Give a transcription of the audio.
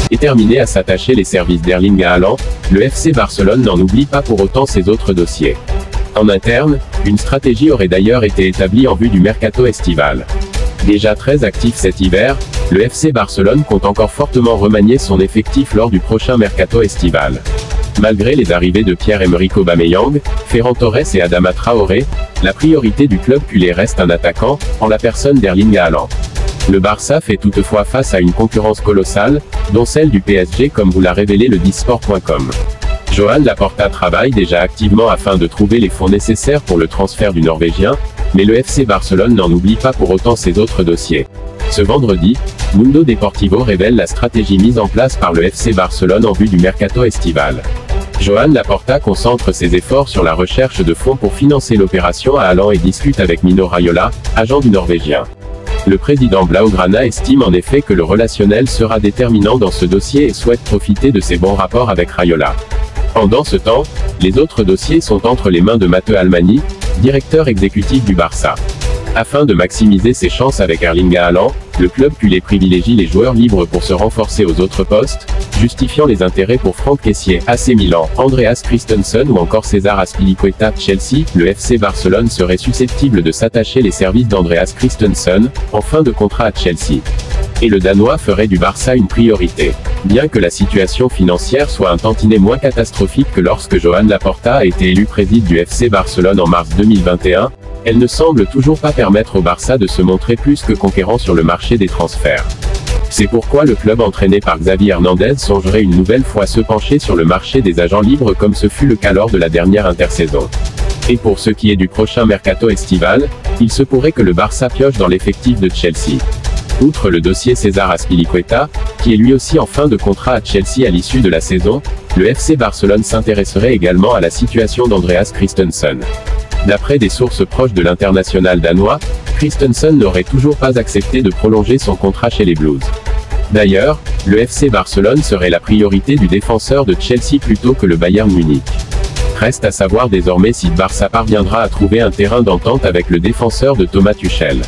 Déterminé à s'attacher les services d'Erling Haaland, le FC Barcelone n'en oublie pas pour autant ses autres dossiers. En interne, une stratégie aurait d'ailleurs été établie en vue du mercato estival. Déjà très actif cet hiver, le FC Barcelone compte encore fortement remanier son effectif lors du prochain mercato estival. Malgré les arrivées de Pierre-Emerick Aubameyang, Ferran Torres et Adama Traoré, la priorité du club culé reste un attaquant, en la personne d'Erling Haaland. Le Barça fait toutefois face à une concurrence colossale, dont celle du PSG comme vous l'a révélé le disport.com. Joan Laporta travaille déjà activement afin de trouver les fonds nécessaires pour le transfert du Norvégien, mais le FC Barcelone n'en oublie pas pour autant ses autres dossiers. Ce vendredi, Mundo Deportivo révèle la stratégie mise en place par le FC Barcelone en vue du mercato estival. Joan Laporta concentre ses efforts sur la recherche de fonds pour financer l'opération à Haaland et discute avec Mino Raiola, agent du Norvégien. Le président Blaugrana estime en effet que le relationnel sera déterminant dans ce dossier et souhaite profiter de ses bons rapports avec Raiola. Pendant ce temps, les autres dossiers sont entre les mains de Mateu Almani, directeur exécutif du Barça. Afin de maximiser ses chances avec Erling Haaland, le club culé privilégie les joueurs libres pour se renforcer aux autres postes, justifiant les intérêts pour Franck Kessié, AC Milan, Andreas Christensen ou encore César Azpilicueta, Chelsea. Le FC Barcelone serait susceptible de s'attacher les services d'Andreas Christensen, en fin de contrat à Chelsea. Et le Danois ferait du Barça une priorité. Bien que la situation financière soit un tantinet moins catastrophique que lorsque Joan Laporta a été élu président du FC Barcelone en mars 2021, elle ne semble toujours pas permettre au Barça de se montrer plus que conquérant sur le marché des transferts. C'est pourquoi le club entraîné par Xavi Hernandez songerait une nouvelle fois se pencher sur le marché des agents libres comme ce fut le cas lors de la dernière intersaison. Et pour ce qui est du prochain mercato estival, il se pourrait que le Barça pioche dans l'effectif de Chelsea. Outre le dossier César Azpilicueta, qui est lui aussi en fin de contrat à Chelsea à l'issue de la saison, le FC Barcelone s'intéresserait également à la situation d'Andreas Christensen. D'après des sources proches de l'international danois, Christensen n'aurait toujours pas accepté de prolonger son contrat chez les Blues. D'ailleurs, le FC Barcelone serait la priorité du défenseur de Chelsea plutôt que le Bayern Munich. Reste à savoir désormais si Barça parviendra à trouver un terrain d'entente avec le défenseur de Thomas Tuchel.